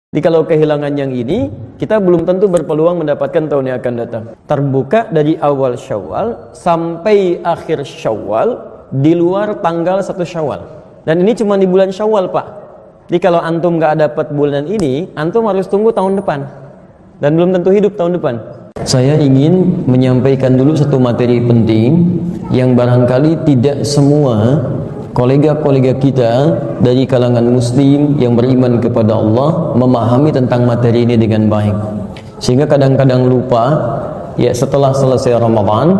Jadi kalau kehilangan yang ini, kita belum tentu berpeluang mendapatkan tahun yang akan datang. Terbuka dari awal Syawal sampai akhir Syawal di luar tanggal 1 Syawal. Dan ini cuma di bulan Syawal, Pak. Jadi kalau antum nggak dapat bulan ini, antum harus tunggu tahun depan. Dan belum tentu hidup tahun depan. Saya ingin menyampaikan dulu satu materi penting yang barangkali tidak semua kolega-kolega kita dari kalangan muslim yang beriman kepada Allah memahami tentang materi ini dengan baik, sehingga kadang-kadang lupa ya setelah selesai Ramadan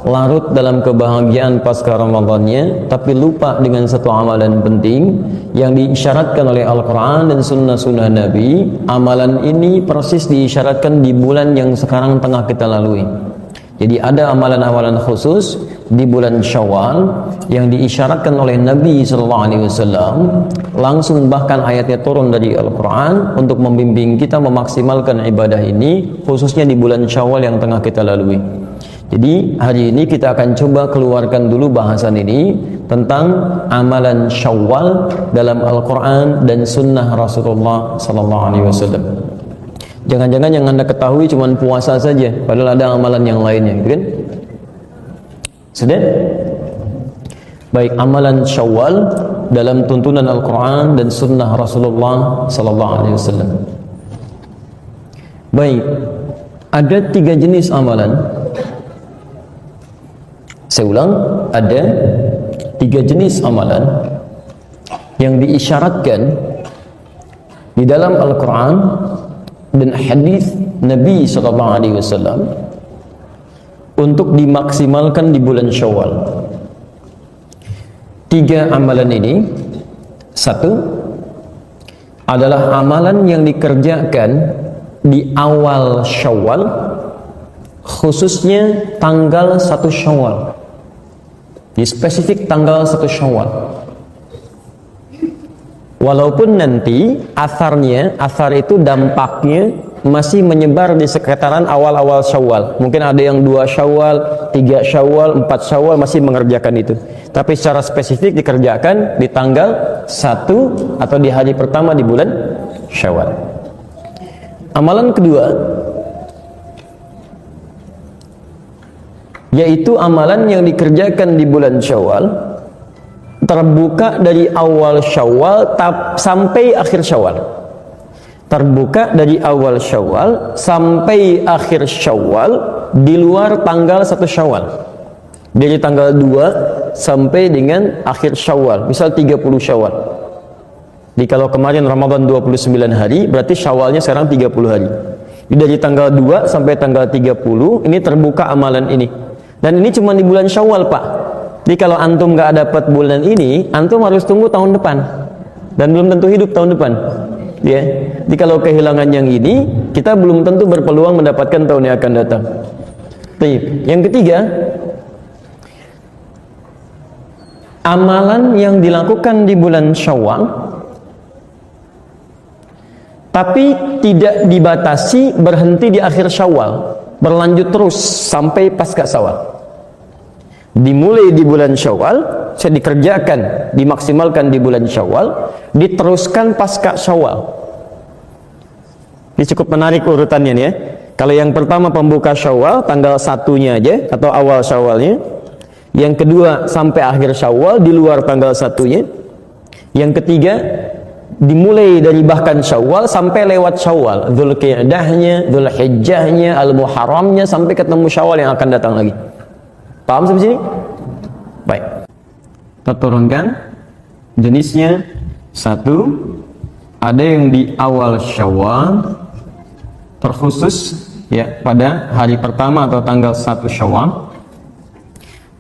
larut dalam kebahagiaan pasca Ramadannya, tapi lupa dengan satu amalan penting yang diisyaratkan oleh Al-Quran dan sunnah-sunnah Nabi. Amalan ini persis diisyaratkan di bulan yang sekarang tengah kita lalui. Jadi ada amalan-amalan khusus di bulan Syawal yang diisyaratkan oleh Nabi SAW, langsung bahkan ayatnya turun dari Al-Quran untuk membimbing kita memaksimalkan ibadah ini, khususnya di bulan Syawal yang tengah kita lalui. Jadi hari ini kita akan coba keluarkan dulu bahasan ini tentang amalan Syawal dalam Al-Quran dan sunnah Rasulullah SAW. Jangan-jangan yang Anda ketahui cuma puasa saja, padahal ada amalan yang lainnya, gitu kan? Sudah? Baik, amalan Syawal dalam tuntunan Al-Quran dan sunnah Rasulullah SAW. Baik, ada 3 jenis amalan. Saya ulang, ada 3 jenis amalan yang diisyaratkan di dalam Al-Quran dan hadis Nabi SAW untuk dimaksimalkan di bulan Syawal. 3 amalan ini, 1 adalah amalan yang dikerjakan di awal Syawal, khususnya tanggal 1 Syawal. Di spesifik tanggal 1 Syawal. Walaupun nanti asar itu dampaknya masih menyebar di sekitaran awal-awal Syawal. Mungkin ada yang 2 Syawal, 3 Syawal, 4 Syawal masih mengerjakan itu. Tapi secara spesifik dikerjakan di tanggal 1 atau di hari pertama di bulan Syawal. Amalan kedua, yaitu amalan yang dikerjakan di bulan Syawal, terbuka dari awal Syawal sampai akhir Syawal. Terbuka dari awal Syawal sampai akhir Syawal di luar tanggal 1 Syawal. Dari tanggal 2 sampai dengan akhir Syawal. Misal 30 Syawal. Jadi kalau kemarin Ramadan 29 hari, berarti Syawalnya sekarang 30 hari. Jadi dari tanggal 2 sampai tanggal 30 ini terbuka amalan ini. Dan ini cuma di bulan Syawal, Pak. Jadi kalau antum nggak dapat bulan ini, antum harus tunggu tahun depan. Dan belum tentu hidup tahun depan. Ya. Jadi kalau kehilangan yang ini, kita belum tentu berpeluang mendapatkan tahun yang akan datang. Baik. Yang ketiga, amalan yang dilakukan di bulan Syawal, tapi tidak dibatasi berhenti di akhir Syawal, berlanjut terus sampai pasca Syawal. Dimulai di bulan Syawal, saya dikerjakan, dimaksimalkan di bulan Syawal, diteruskan pasca Syawal. Ini cukup menarik urutannya nih ya. Kalau yang pertama pembuka Syawal, tanggal 1-nya aja atau awal Syawalnya. Yang kedua sampai akhir Syawal di luar tanggal 1-nya. Yang ketiga dimulai dari bahkan Syawal sampai lewat Syawal, Dzulqi'dahnya, Dzulhijjahnya, Al-Muharramnya sampai ketemu Syawal yang akan datang lagi. Paham sampai sini? Baik. Kita turunkan jenisnya. 1, ada yang di awal Syawal, terkhusus ya pada hari pertama atau tanggal 1 Syawal.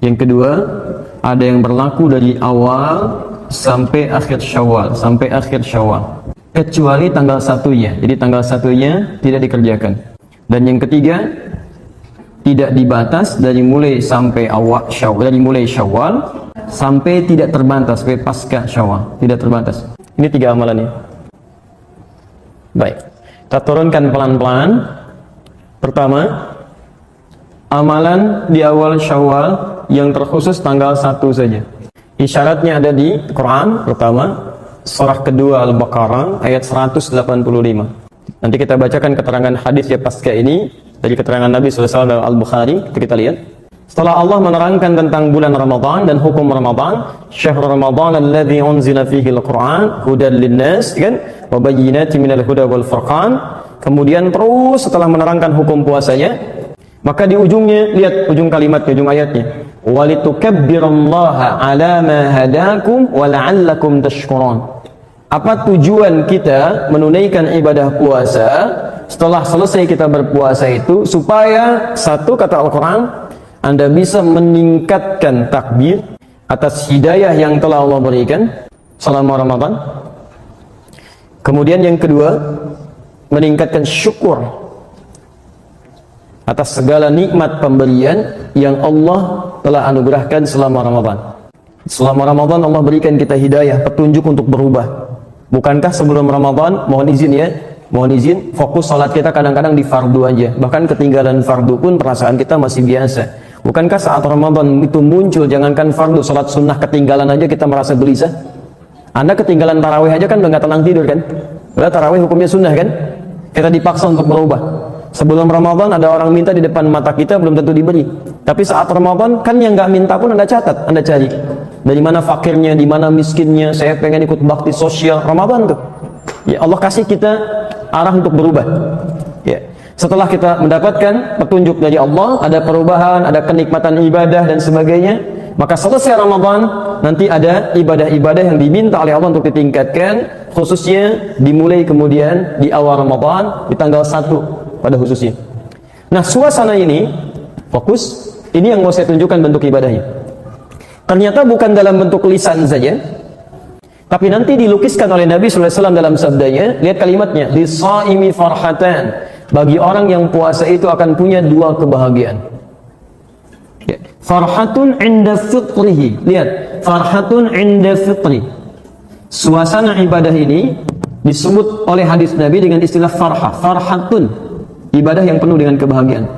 Yang kedua, ada yang berlaku dari awal sampai akhir Syawal, kecuali tanggal 1-nya. Jadi tanggal 1-nya tidak dikerjakan. Dan yang ketiga, tidak dibatas dari mulai sampai awal Syawal, dari mulai Syawal sampai tidak terbatas sampai pasca Syawal, tidak terbatas. Ini 3 amalannya. Baik, kita turunkan pelan-pelan. Pertama, amalan di awal Syawal yang terkhusus tanggal 1 saja. Isyaratnya ada di Quran. Pertama, surah kedua Al-Baqarah ayat 185. Nanti kita bacakan keterangan hadis ya pasca ini dari keterangan Nabi SAW dalam Al-Bukhari. Kita lihat. Setelah Allah menerangkan tentang bulan Ramadan dan hukum Ramadan, syahrul Ramadan alladzi unzila fihi al-Qur'an hudan lin-nas, kan? Wa bayyinatin minal huda wal furqan. Kemudian terus setelah menerangkan hukum puasanya, maka di ujungnya lihat ujung kalimat, ujung ayatnya. Walitukabbirullaha ala ma hadakum wa la'allakum tashkurun. Apa tujuan kita menunaikan ibadah puasa setelah selesai kita berpuasa itu? Supaya satu, kata Al-Quran, Anda bisa meningkatkan takbir atas hidayah yang telah Allah berikan selama Ramadan. Kemudian yang kedua, meningkatkan syukur atas segala nikmat pemberian yang Allah telah anugerahkan selama Ramadan. Selama Ramadan Allah berikan kita hidayah, petunjuk untuk berubah. Bukankah sebelum Ramadan, mohon izin, fokus salat kita kadang-kadang di fardu aja. Bahkan ketinggalan fardu pun perasaan kita masih biasa. Bukankah saat Ramadan itu muncul, jangankan fardu, salat sunnah ketinggalan aja kita merasa gelisah? Anda ketinggalan tarawih aja kan udah nggak tenang tidur kan? Udah, tarawih hukumnya sunnah kan? Kita dipaksa untuk berubah. Sebelum Ramadan ada orang minta di depan mata kita, belum tentu diberi. Tapi saat Ramadan kan yang nggak minta pun Anda catat, Anda cari. Dari mana fakirnya, di mana miskinnya, saya pengen ikut bakti sosial. Ramadan tuh. Ya Allah kasih kita arah untuk berubah. Ya. Setelah kita mendapatkan petunjuk dari Allah, ada perubahan, ada kenikmatan ibadah dan sebagainya, maka selesai Ramadan, nanti ada ibadah-ibadah yang diminta oleh Allah untuk ditingkatkan, khususnya dimulai kemudian di awal Ramadan, di tanggal 1 pada khususnya. Nah, suasana ini, fokus, ini yang mau saya tunjukkan bentuk ibadahnya. Ternyata bukan dalam bentuk lisan saja, tapi nanti dilukiskan oleh Nabi SAW dalam sabdanya. Lihat kalimatnya, "Lis-shaimi farhatan." Bagi orang yang puasa itu akan punya dua kebahagiaan. Ya. Farhatun inda fitrihi. Lihat, farhatun inda fitri. Suasana ibadah ini disebut oleh hadis Nabi dengan istilah farhah. Farhatun, ibadah yang penuh dengan kebahagiaan.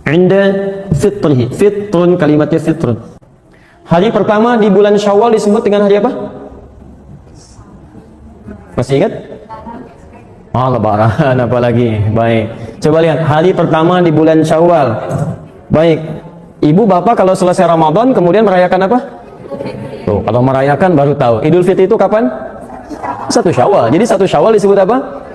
Inda fitrihi. Fitrun, kalimatnya fitrun. Hari pertama di bulan Syawal disebut dengan hari apa? Masih ingat? Oh, Lebaran apalagi. Baik. Coba lihat hari pertama di bulan Syawal. Baik. Ibu bapak kalau selesai Ramadan kemudian merayakan apa? Tuh, kalau merayakan baru tahu. Idul Fitri itu kapan? 1 Syawal. Jadi 1 Syawal disebut apa?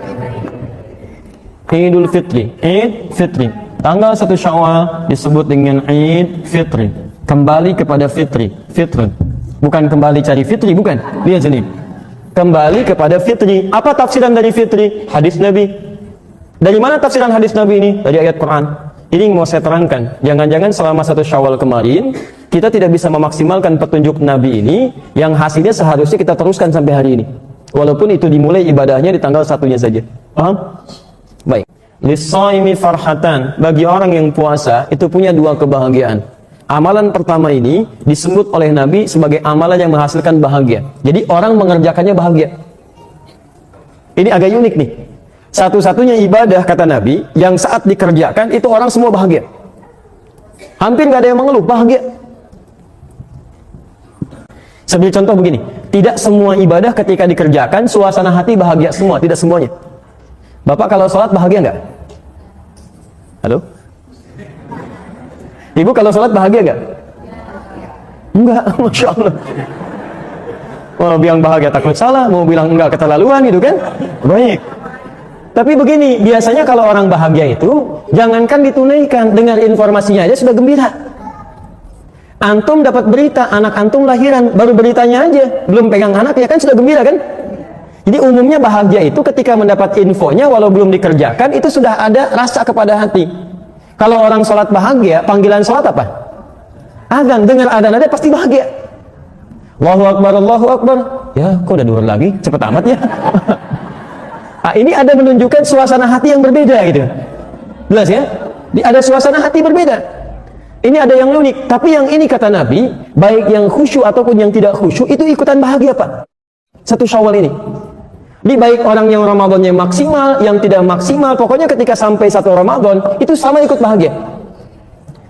Idul Fitri. Id Fitri. Tanggal 1 Syawal disebut dengan Id Fitri. Kembali kepada fitri. Fitrun. Bukan kembali cari fitri, bukan. Lihat sini. Kembali kepada fitri. Apa tafsiran dari fitri? Hadis Nabi. Dari mana tafsiran hadis Nabi ini? Dari ayat Quran. Ini yang mau saya terangkan. Jangan-jangan selama 1 Syawal kemarin kita tidak bisa memaksimalkan petunjuk Nabi ini, yang hasilnya seharusnya kita teruskan sampai hari ini. Walaupun itu dimulai ibadahnya di tanggal 1-nya saja. Paham? Baik. Lis-shaimi farhatan. Bagi orang yang puasa itu punya dua kebahagiaan. Amalan pertama ini disebut oleh Nabi sebagai amalan yang menghasilkan bahagia. Jadi orang mengerjakannya bahagia. Ini agak unik nih. Satu-satunya ibadah, kata Nabi, yang saat dikerjakan itu orang semua bahagia. Hampir nggak ada yang mengeluh, bahagia. Sebagai contoh begini, tidak semua ibadah ketika dikerjakan suasana hati bahagia semua, tidak semuanya. Bapak kalau sholat bahagia nggak? Halo? Ibu kalau sholat bahagia nggak? Enggak, Masya Allah. Mau bilang bahagia takut salah, mau bilang enggak keterlaluan gitu kan? Baik. Tapi begini, biasanya kalau orang bahagia itu, jangankan ditunaikan, dengar informasinya aja sudah gembira. Antum dapat berita, anak antum lahiran, baru beritanya aja, belum pegang anak ya kan sudah gembira kan? Jadi umumnya bahagia itu ketika mendapat infonya, walau belum dikerjakan, itu sudah ada rasa kepada hati. Kalau orang sholat bahagia, panggilan sholat apa? Azan, dengar adzan aja pasti bahagia. Allahu Akbar, Allahu Akbar. Ya, kok udah duhur lagi? Cepet amat ya. Nah, ini ada menunjukkan suasana hati yang berbeda gitu. Jelas ya? Ada suasana hati berbeda. Ini ada yang unik. Tapi yang ini kata Nabi, baik yang khusyuk ataupun yang tidak khusyuk, itu ikutan bahagia Pak. 1 Syawal ini. Di baik orang yang Ramadannya maksimal, yang tidak maksimal, pokoknya ketika sampai 1 Ramadan, itu sama ikut bahagia.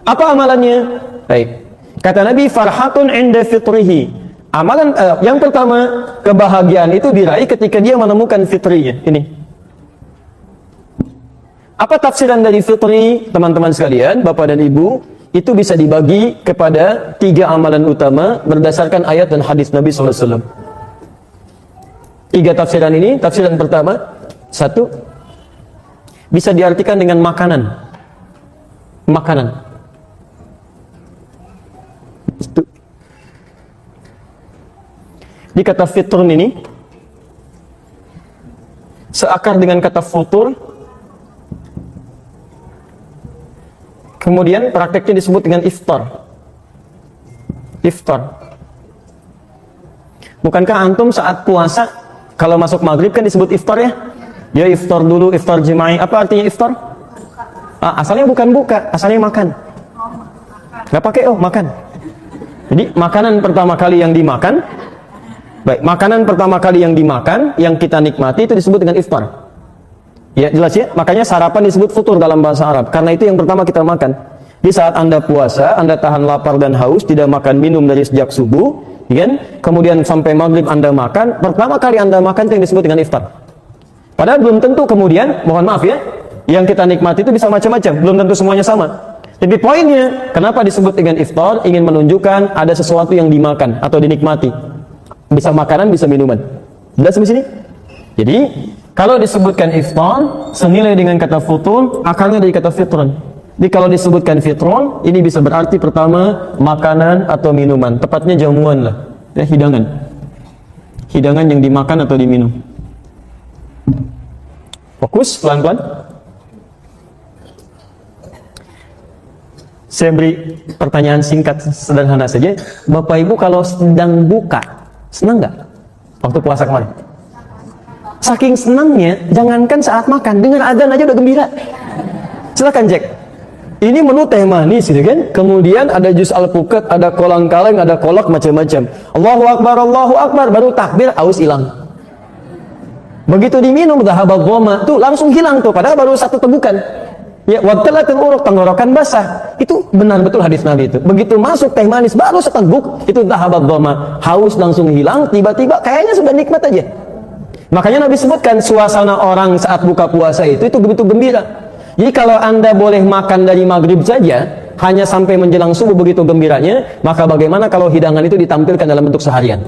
Apa amalannya? Baik. Kata Nabi, farhatun inda fitrihi. Amalan yang pertama, kebahagiaan itu diraih ketika dia menemukan fitrinya. Ini. Apa tafsiran dari fitri, teman-teman sekalian, Bapak dan Ibu? Itu bisa dibagi kepada 3 amalan utama berdasarkan ayat dan hadis Nabi SAW. 3 tafsiran ini. Tafsiran pertama, 1, bisa diartikan dengan makanan. Makanan. Di kata fitrun ini seakar dengan kata futur, kemudian prakteknya disebut dengan iftar. Iftar. Bukankah antum saat puasa kalau masuk maghrib kan disebut iftar ya? Ya iftar dulu, iftar jema'i. Apa artinya iftar? Asalnya bukan buka, asalnya makan. Nggak pakai makan. Jadi makanan pertama kali yang dimakan, baik, makanan pertama kali yang dimakan, yang kita nikmati itu disebut dengan iftar. Ya jelas ya, makanya sarapan disebut futur dalam bahasa Arab, karena itu yang pertama kita makan. Di saat Anda puasa, Anda tahan lapar dan haus, tidak makan minum dari sejak subuh, kan? Kemudian sampai maghrib Anda makan, pertama kali Anda makan itu yang disebut dengan iftar. Padahal belum tentu kemudian, mohon maaf ya, yang kita nikmati itu bisa macam-macam, belum tentu semuanya sama. Tapi poinnya, kenapa disebut dengan iftar? Ingin menunjukkan ada sesuatu yang dimakan atau dinikmati. Bisa makanan, bisa minuman. Jelas di sini? Jadi, kalau disebutkan iftar, senilai dengan kata futur, akarnya dari kata fitrun. Jadi kalau disebutkan fitrun, ini bisa berarti pertama, makanan atau minuman. Tepatnya jamuan lah, ya, hidangan. Hidangan yang dimakan atau diminum. Fokus, pelan-pelan. Saya beri pertanyaan singkat sederhana saja. Bapak Ibu kalau sedang buka, senang nggak waktu puasa kemarin? Saking senangnya, jangankan saat makan, dengar adzan aja udah gembira. Silakan cek. Ini menu teh manis, gitu kan? Kemudian ada jus alpukat, ada kolang kaleng, ada kolak macam-macam. Allahu Akbar, baru takbir, aus hilang. Begitu diminum, dhahabat dhoma, tuh langsung hilang tuh, padahal baru 1 tegukan. Ya, wabtalatul uruq, tenggorokan basah. Itu benar betul hadis Nabi itu. Begitu masuk teh manis baru seteguk, itu dhahabat dhoma, haus langsung hilang, tiba-tiba kayaknya sudah nikmat aja. Makanya Nabi sebutkan suasana orang saat buka puasa itu begitu gembira. Jadi kalau Anda boleh makan dari maghrib saja, hanya sampai menjelang subuh begitu gembiranya, maka bagaimana kalau hidangan itu ditampilkan dalam bentuk seharian?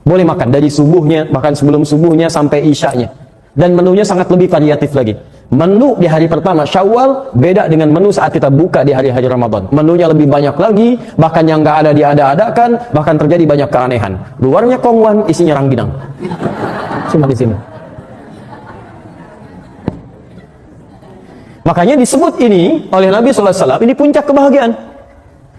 Boleh makan dari subuhnya, bahkan sebelum subuhnya sampai isyanya. Dan menunya sangat lebih variatif lagi. Menu di hari pertama Syawal beda dengan menu saat kita buka di hari-hari Ramadan. Menunya lebih banyak lagi, bahkan yang nggak ada diada-adakan, bahkan terjadi banyak keanehan. Luarnya kongwan, isinya rangginang. Cuma di sini. Makanya disebut ini oleh Nabi SAW, ini puncak kebahagiaan.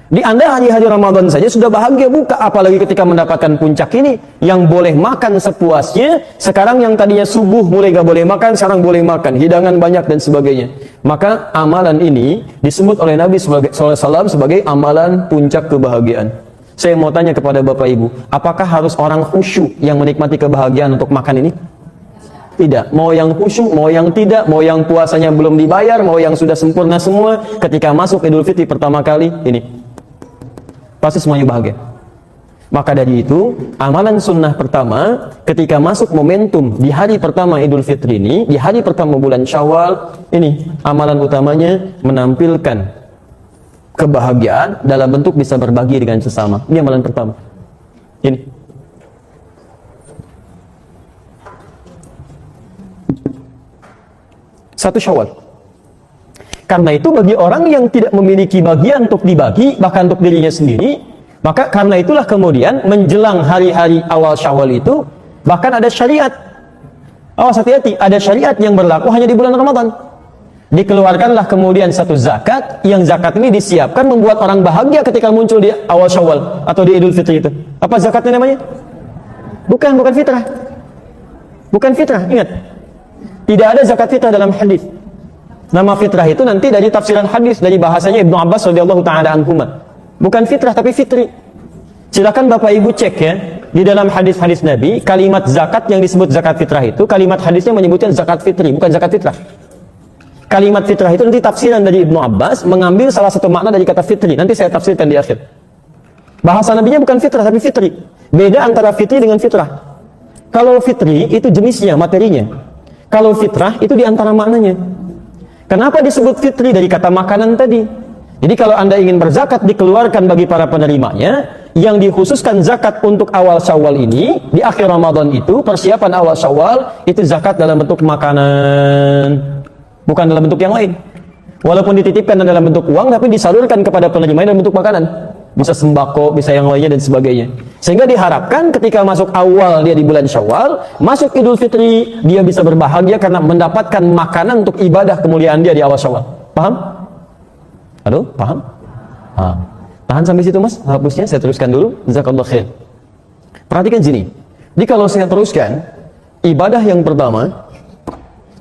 Di Anda hari-hari Ramadan saja sudah bahagia buka, apalagi ketika mendapatkan puncak ini, yang boleh makan sepuasnya. Sekarang yang tadinya subuh mulai gak boleh makan, sekarang boleh makan, hidangan banyak dan sebagainya. Maka amalan ini disebut oleh Nabi SAW sebagai amalan puncak kebahagiaan. Saya mau tanya kepada Bapak Ibu, apakah harus orang khusyuk yang menikmati kebahagiaan untuk makan ini? Tidak. Mau yang khusyuk, mau yang tidak, mau yang puasanya belum dibayar, mau yang sudah sempurna semua, ketika masuk Idul Fitri pertama kali, ini pasti semuanya bahagia. Maka dari itu, amalan sunnah pertama, ketika masuk momentum di hari pertama Idul Fitri ini, di hari pertama bulan Syawal, ini amalan utamanya menampilkan kebahagiaan dalam bentuk bisa berbagi dengan sesama. Ini amalan pertama. Ini. Satu Syawal. Karena itu bagi orang yang tidak memiliki bagian untuk dibagi, bahkan untuk dirinya sendiri, maka karena itulah kemudian menjelang hari-hari awal Syawal itu, bahkan ada syariat. Awas hati-hati, ada syariat yang berlaku hanya di bulan Ramadan. Dikeluarkanlah kemudian satu zakat, yang zakat ini disiapkan membuat orang bahagia ketika muncul di awal Syawal atau di Idul Fitri itu. Apa zakatnya namanya? Bukan fitrah. Bukan fitrah, ingat. Tidak ada zakat fitrah dalam hadis. Nama fitrah itu nanti dari tafsiran hadis, dari bahasanya Ibnu Abbas radhiyallahu taala anhuma. Bukan fitrah tapi fitri. Silakan Bapak Ibu cek ya, di dalam hadis-hadis Nabi, kalimat zakat yang disebut zakat fitrah itu, kalimat hadisnya menyebutkan zakat fitri, bukan zakat fitrah. Kalimat fitrah itu nanti tafsiran dari Ibnu Abbas mengambil salah satu makna dari kata fitri. Nanti saya tafsirkan di akhir. Bahasa nabinya bukan fitrah tapi fitri. Beda antara fitri dengan fitrah. Kalau fitri itu jenisnya, materinya. Kalau fitrah itu di antara maknanya. Kenapa disebut fitri? Dari kata makanan tadi. Jadi kalau Anda ingin berzakat dikeluarkan bagi para penerimanya, yang dikhususkan zakat untuk awal Syawal ini, di akhir Ramadan itu, persiapan awal Syawal, itu zakat dalam bentuk makanan. Bukan dalam bentuk yang lain. Walaupun dititipkan dalam bentuk uang, tapi disalurkan kepada penerimanya dalam bentuk makanan. Bisa sembako, bisa yang lainnya dan sebagainya. Sehingga diharapkan ketika masuk awal dia di bulan Syawal, masuk Idul Fitri, dia bisa berbahagia karena mendapatkan makanan untuk ibadah kemuliaan dia di awal Syawal. Paham? Halo? Paham? Tahan sampai situ mas, hapusnya saya teruskan dulu. Jazakallah khair. Perhatikan sini. Jadi kalau saya teruskan, ibadah yang pertama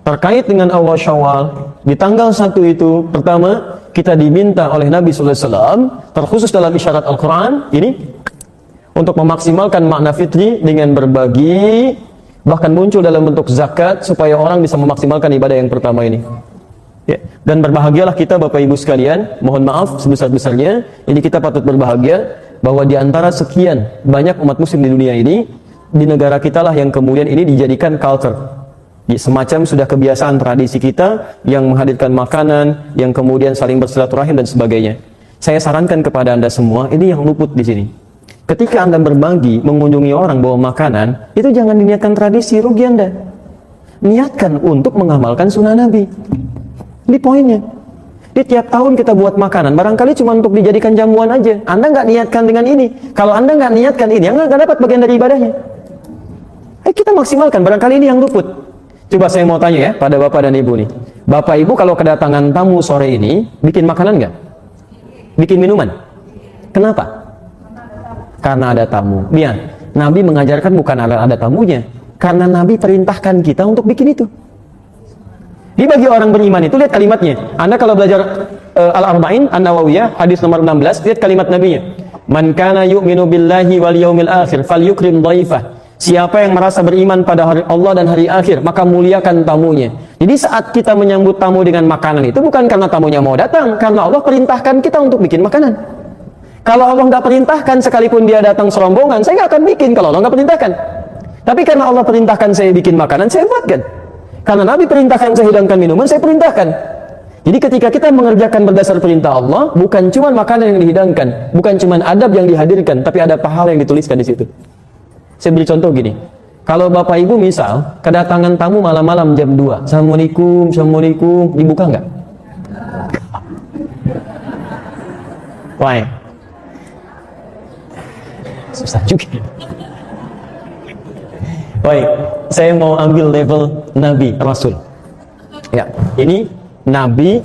terkait dengan awal Syawal di tanggal 1 itu, pertama kita diminta oleh Nabi SAW, terkhusus dalam isyarat Al-Quran ini, untuk memaksimalkan makna fitri dengan berbagi, bahkan muncul dalam bentuk zakat supaya orang bisa memaksimalkan ibadah yang pertama ini. Ya. Dan berbahagialah kita Bapak Ibu sekalian, mohon maaf sebesar-besarnya, ini kita patut berbahagia bahwa di antara sekian banyak umat muslim di dunia ini, di negara kita lah yang kemudian ini dijadikan culture. Semacam sudah kebiasaan tradisi kita yang menghadirkan makanan, yang kemudian saling bersilaturahim dan sebagainya. Saya sarankan kepada Anda semua, ini yang luput di sini. Ketika Anda berbagi, mengunjungi orang bawa makanan, itu jangan diniatkan tradisi, rugi Anda. Niatkan untuk mengamalkan sunnah Nabi. Ini poinnya. Di tiap tahun kita buat makanan, barangkali cuma untuk dijadikan jamuan aja. Anda nggak niatkan dengan ini. Kalau Anda nggak niatkan ini, Anda nggak dapat bagian dari ibadahnya. Kita maksimalkan, barangkali ini yang luput. Coba saya mau tanya ya pada Bapak dan Ibu nih. Bapak Ibu kalau kedatangan tamu sore ini, bikin makanan nggak? Bikin minuman? Kenapa? Karena ada tamu. Lihat, Nabi mengajarkan bukan ada tamunya, karena Nabi perintahkan kita untuk bikin itu. Jadi bagi orang beriman itu, lihat kalimatnya. Anda kalau belajar Al-Arba'in An-Nawawiyah, hadis nomor 16, lihat kalimat Nabinya. Man kana yu'minu billahi wal yawmil akhir falyukrim dhaifah. Siapa yang merasa beriman pada hari Allah dan hari akhir, maka muliakan tamunya. Jadi saat kita menyambut tamu dengan makanan itu bukan karena tamunya mau datang, karena Allah perintahkan kita untuk bikin makanan. Kalau Allah nggak perintahkan, sekalipun dia datang serombongan, saya nggak akan bikin kalau Allah nggak perintahkan. Tapi karena Allah perintahkan saya bikin makanan, saya buatkan. Karena Nabi perintahkan saya hidangkan minuman, saya perintahkan. Jadi ketika kita mengerjakan berdasar perintah Allah, bukan cuma makanan yang dihidangkan, bukan cuma adab yang dihadirkan, tapi ada pahala yang dituliskan di situ. Saya beri contoh gini, kalau Bapak Ibu misal kedatangan tamu malam-malam jam 2, Assalamualaikum, Assalamualaikum, dibuka nggak? Why? Susah juga. Baik, saya mau ambil level Nabi, Rasul. Ya, ini Nabi,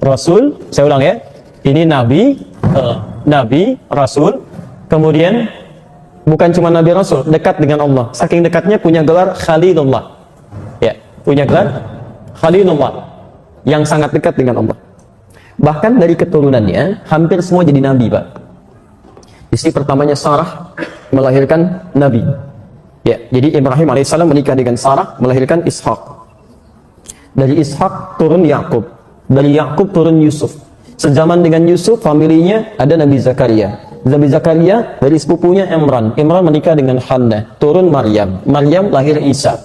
Rasul, saya ulang ya. Ini Nabi, Rasul, kemudian bukan cuma Nabi Rasul, dekat dengan Allah. Saking dekatnya punya gelar Khalilullah. Ya, punya gelar Khalilullah, yang sangat dekat dengan Allah. Bahkan dari keturunannya hampir semua jadi nabi, Pak. Istri pertamanya Sarah melahirkan nabi. Ya, jadi Ibrahim alaihissalam menikah dengan Sarah, melahirkan Ishak. Dari Ishak turun Yakub, dari Yakub turun Yusuf. Sezaman dengan Yusuf, familinya ada Nabi Zakaria. Nabi Zakaria dari sepupunya Imran. Imran menikah dengan Hannah, turun Maryam. Maryam lahir Isa.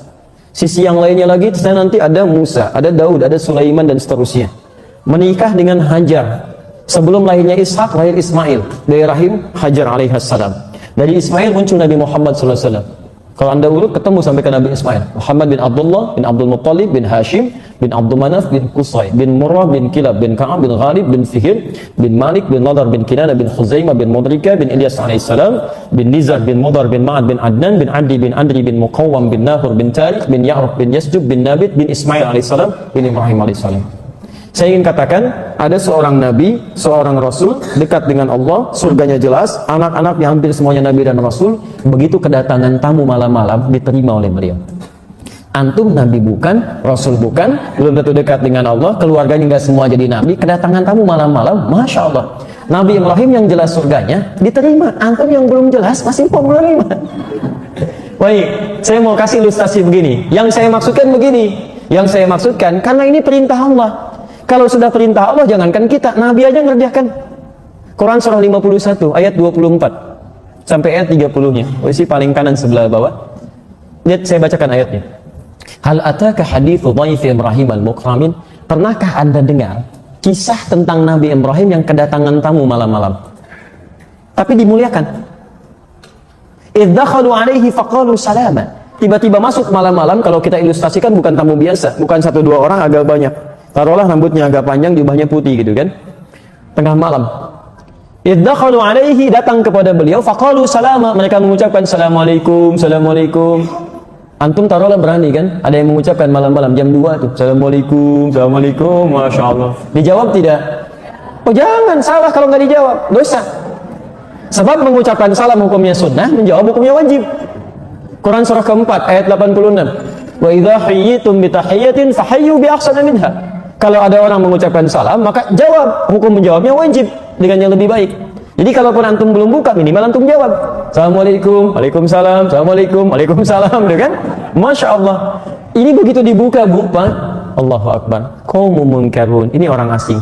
Sisi yang lainnya lagi, nanti ada Musa, ada Daud, ada Sulaiman dan seterusnya. Menikah dengan Hajar. Sebelum lahirnya Ishak, lahir Ismail dari rahim Hajar alaihissalam. Dari Ismail muncul Nabi Muhammad SAW. Kalau Anda urut ketemu sampai ke Nabi Ismail. Muhammad bin Abdullah bin Abdul Muttalib bin Hashim bin Abdul Manaf bin Qusay bin Murrah bin Kilab bin Ka'ab bin Ghalib bin Fihir bin Malik bin Nadar bin Kinana bin Khuzaimah bin Mudrika bin Ilyas alaihissalam bin Nizar bin Mudar bin Ma'ad bin Adnan bin Adi bin Andri bin Muqawwam bin Nahur bin Tariq bin Ya'ruf bin Yasjub bin Nabit bin Ismail alaihissalam bin Ibrahim alaihissalam. Saya ingin katakan, ada seorang Nabi, seorang Rasul, dekat dengan Allah, surganya jelas, anak-anaknya hampir semuanya Nabi dan Rasul. Begitu kedatangan tamu malam-malam, diterima oleh beliau. Antum Nabi bukan, Rasul bukan, belum tentu dekat dengan Allah, keluarganya nggak semua jadi Nabi, kedatangan tamu malam-malam, Masya Allah. Nabi Ibrahim yang jelas surganya, diterima. Antum yang belum jelas, masih mau menerima. Baik, saya mau kasih ilustrasi begini. Yang saya maksudkan begini. Yang saya maksudkan, karena ini perintah Allah. Kalau sudah perintah Allah, jangankan kita, Nabi aja ngerjakan. Quran surah 51 ayat 24 sampai ayat 30-nya. Posisi paling kanan sebelah bawah. Lihat, saya bacakan ayatnya. Hal ataka hadithu dhaifi Ibrahim al-mukramin? Pernahkah Anda dengar kisah tentang Nabi Ibrahim yang kedatangan tamu malam-malam? Tapi dimuliakan. Idh dakhalu alaihi faqalu salama. Tiba-tiba masuk malam-malam, kalau kita ilustrasikan bukan tamu biasa, bukan 1-2 orang, agak banyak. Taruhlah rambutnya agak panjang, jubahnya putih gitu kan. Tengah malam. Idh dakhalu alaihi, datang kepada beliau, faqalu salama, mereka mengucapkan assalamualaikum, assalamualaikum. Antum taruhlah berani kan? Ada yang mengucapkan malam-malam jam 2 tuh, assalamualaikum, assalamualaikum, masya Allah. Dijawab tidak? Oh jangan, salah kalau nggak dijawab, dosa. Sebab mengucapkan salam hukumnya sunnah, menjawab hukumnya wajib. Quran surah keempat ayat 86. Wa idza hayyitum bi tahiyyatin fahayyu bi ahsana minha. Kalau ada orang mengucapkan salam, maka jawab, hukum menjawabnya wajib dengan yang lebih baik. Jadi kalaupun antum belum buka, minimal antum jawab. Assalamualaikum, waalaikumsalam, assalamualaikum, waalaikumsalam, kan? Masya Allah. Ini begitu dibuka, Bu, Pak. Allahu Akbar. Qaumun munkarun. Ini orang asing.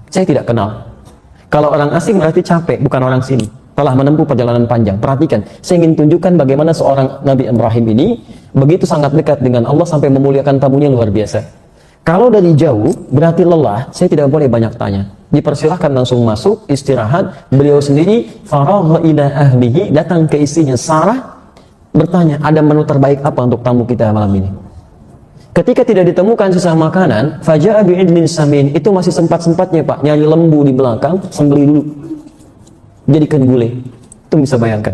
Saya tidak kenal. Kalau orang asing berarti capek, bukan orang sini. Telah menempuh perjalanan panjang. Perhatikan, saya ingin tunjukkan bagaimana seorang Nabi Ibrahim ini begitu sangat dekat dengan Allah sampai memuliakan tamunya luar biasa. Kalau dari jauh, berarti lelah, saya tidak boleh banyak tanya. Dipersilahkan langsung masuk, istirahat. Beliau sendiri, faragha ila ahlihi, datang ke istrinya Sarah, bertanya, ada menu terbaik apa untuk tamu kita malam ini? Ketika tidak ditemukan sisa makanan, faja'a bi'idlin samin, itu masih sempat-sempatnya Pak, nyari lembu di belakang, sembeli dulu. Jadikan gulai. Itu bisa bayangkan.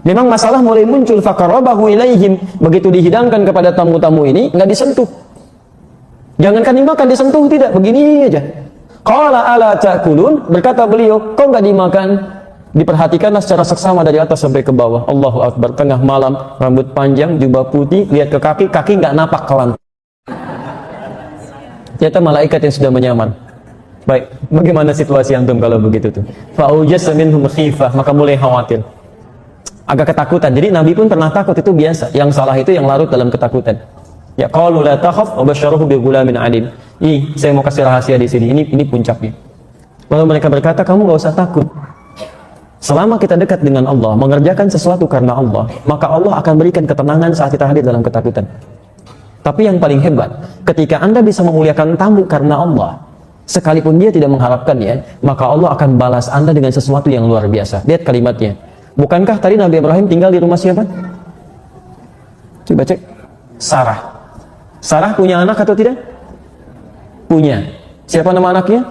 Memang masalah mulai muncul, faqarrabahu ilaihim, begitu dihidangkan kepada tamu-tamu ini, nggak disentuh. Jangankan dimakan, disentuh tidak, begini aja. Qala ala ta'kulun, berkata beliau, kok nggak dimakan? Diperhatikanlah secara seksama dari atas sampai ke bawah. Allahu Akbar, tengah malam, rambut panjang, jubah putih, lihat ke kaki, kaki nggak napak ke lantai. Ternyata malaikat yang sudah menyamar. Baik, bagaimana situasi antum kalau begitu tuh? Fa'ujasa minhum khifah, maka mulai khawatir. Agak ketakutan. Jadi Nabi pun pernah takut, itu biasa. Yang salah itu yang larut dalam ketakutan. Ya qalu la takhaf wa basyaruhu bi ghulamin alim. Saya mau kasih rahasia di sini. Ini puncaknya. Lalu mereka berkata, kamu nggak usah takut. Selama kita dekat dengan Allah, mengerjakan sesuatu karena Allah, maka Allah akan berikan ketenangan saat kita hadir dalam ketakutan. Tapi yang paling hebat, ketika Anda bisa memuliakan tamu karena Allah, sekalipun dia tidak mengharapkannya, maka Allah akan balas Anda dengan sesuatu yang luar biasa. Lihat kalimatnya. Bukankah tadi Nabi Ibrahim tinggal di rumah siapa? Coba cek. Sarah. Sarah punya anak atau tidak? Punya. Siapa nama anaknya?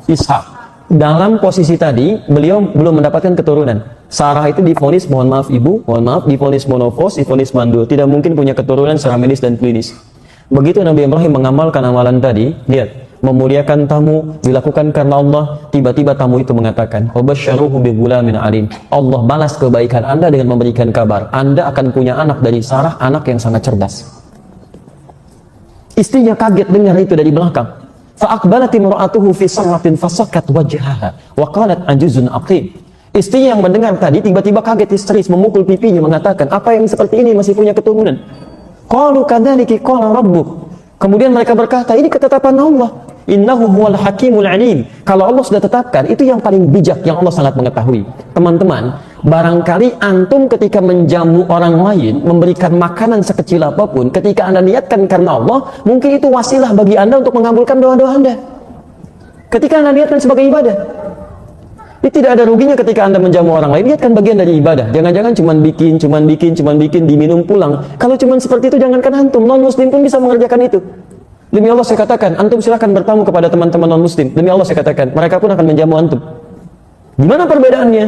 Ishak. Dalam posisi tadi, beliau belum mendapatkan keturunan. Sarah itu divonis, mohon maaf ibu, mohon maaf, divonis monofos, divonis mandul. Tidak mungkin punya keturunan secara medis dan klinis. Begitu Nabi Ibrahim mengamalkan amalan tadi, lihat, memuliakan tamu, dilakukan karena Allah, tiba-tiba tamu itu mengatakan, "Wabasyaruhu bi ghulamin alim." Allah balas kebaikan Anda dengan memberikan kabar. Anda akan punya anak dari Sarah, anak yang sangat cerdas. Istrinya kaget dengar itu dari belakang. Fa'aqbalat imra'atuhu fi sarratin fasakkat wajhaha wa qalat ajuzun aqim. Istrinya yang mendengar tadi tiba-tiba kaget histeris, memukul pipinya, mengatakan, apa yang seperti ini masih punya keturunan? Qalu kadzalika qala rabbuk. Kemudian mereka berkata, ini ketetapan Allah. Innahu huwal hakimul alim. Kalau Allah sudah tetapkan, itu yang paling bijak, yang Allah sangat mengetahui. Teman-teman, barangkali antum ketika menjamu orang lain, memberikan makanan sekecil apapun, ketika Anda niatkan karena Allah, mungkin itu wasilah bagi Anda untuk mengabulkan doa-doa Anda. Ketika Anda niatkan sebagai ibadah. Ini tidak ada ruginya ketika Anda menjamu orang lain, niatkan bagian dari ibadah. Jangan-jangan cuman bikin, diminum pulang. Kalau cuman seperti itu, jangankan antum, non-muslim pun bisa mengerjakan itu. Demi Allah saya katakan, antum silahkan bertamu kepada teman-teman non-muslim. Demi Allah saya katakan, mereka pun akan menjamu antum. Gimana perbedaannya?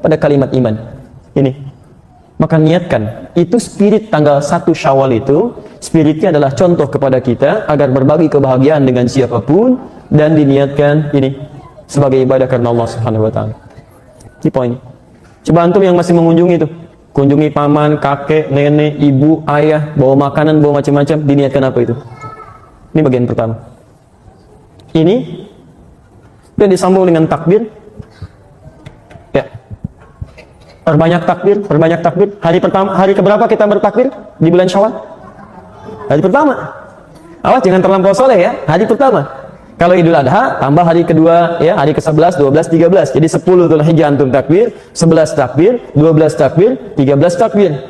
Pada kalimat iman. Ini. Maka niatkan. Itu spirit tanggal 1 Syawal itu, spiritnya adalah contoh kepada kita agar berbagi kebahagiaan dengan siapapun dan diniatkan ini sebagai ibadah karena Allah Subhanahu wa taala. Ini poin. Coba antum yang masih mengunjungi itu, kunjungi paman, kakek, nenek, ibu, ayah, bawa makanan, bawa macam-macam, diniatkan apa itu? Ini bagian pertama. Ini dan disambung dengan takbir. Ya. Perbanyak takbir. Hari pertama, hari keberapa kita bertakbir di bulan Syawal? Hari pertama. Awas jangan terlampau soleh ya. Hari pertama. Kalau Idul Adha, tambah hari kedua, ya, hari ke-11, 12, 13. Jadi 10 Dzulhijjah antum takbir, 11 takbir, 12 takbir, 13 takbir.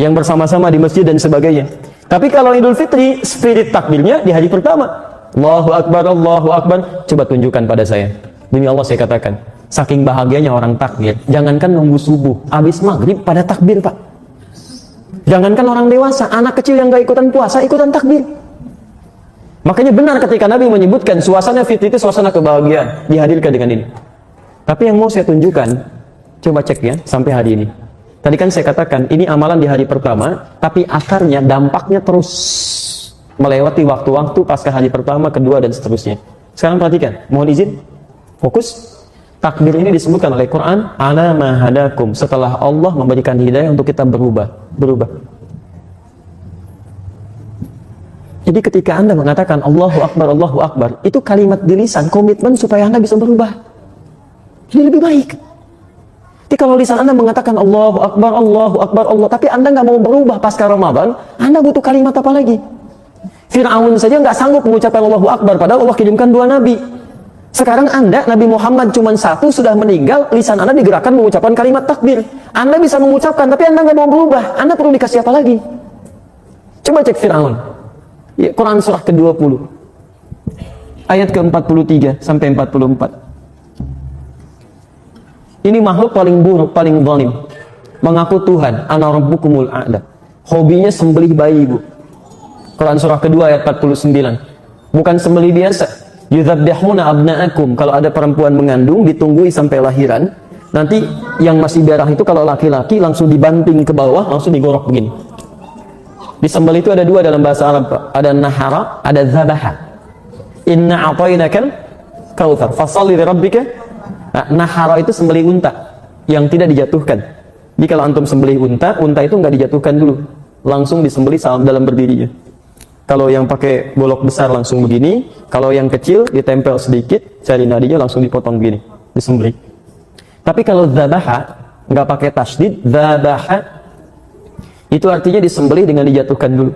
Yang bersama-sama di masjid dan sebagainya. Tapi kalau Idul Fitri, spirit takbirnya di hari pertama. Allahu Akbar, Allahu Akbar. Coba tunjukkan pada saya. Demi Allah saya katakan, saking bahagianya orang takbir. Jangankan nunggu subuh, habis maghrib pada takbir, Pak. Jangankan orang dewasa, anak kecil yang gak ikutan puasa, ikutan takbir. Makanya benar ketika Nabi menyebutkan suasana fitri itu suasana kebahagiaan, dihadirkan dengan ini. Tapi yang mau saya tunjukkan, coba cek ya, sampai hari ini. Tadi kan saya katakan, ini amalan di hari pertama, tapi akarnya, dampaknya terus melewati waktu-waktu pasca hari pertama, kedua, dan seterusnya. Sekarang perhatikan, mohon izin, fokus. Takbir ini disebutkan oleh Quran, ala ma hadakum, setelah Allah memberikan hidayah untuk kita berubah. Jadi ketika Anda mengatakan Allahu Akbar, itu kalimat di lisan, komitmen supaya Anda bisa berubah. Ini lebih baik. Jadi kalau lisan Anda mengatakan Allahu Akbar, Allah, tapi Anda nggak mau berubah pasca Ramadan, Anda butuh kalimat apa lagi? Fir'aun saja nggak sanggup mengucapkan Allahu Akbar, padahal Allah kirimkan 2 nabi. Sekarang Anda, Nabi Muhammad cuma 1 sudah meninggal, lisan Anda digerakkan mengucapkan kalimat takbir. Anda bisa mengucapkan, tapi Anda nggak mau berubah. Anda perlu dikasih apa lagi? Coba cek Fir'aun. Ya, Quran surah ke-20 ayat ke-43 sampai 44. Ini makhluk paling buruk, paling zalim. Mengaku Tuhan, ana rabbukumul a'la. Hobinya sembelih bayi, Bu. Quran surah kedua ayat 49. Bukan sembelih biasa. Yudzabbihuna abna'akum. Kalau ada perempuan mengandung ditunggui sampai lahiran. Nanti yang masih darah itu kalau laki-laki langsung dibanting ke bawah, langsung digorok begini. Disembelih itu ada 2 dalam bahasa Arab, Pak. Ada nahara, ada zabaha. Inna a'tainakal kautsar, fasholli li rabbika. Nah, nahara itu sembelih unta yang tidak dijatuhkan. Jadi kalau antum sembelih unta itu nggak dijatuhkan dulu, langsung disembelih dalam berdirinya. Kalau yang pakai golok besar langsung begini, kalau yang kecil ditempel sedikit, cari nadinya langsung dipotong begini, disembelih. Tapi kalau zabaha nggak pakai tasydid, zabaha itu artinya disembelih dengan dijatuhkan dulu.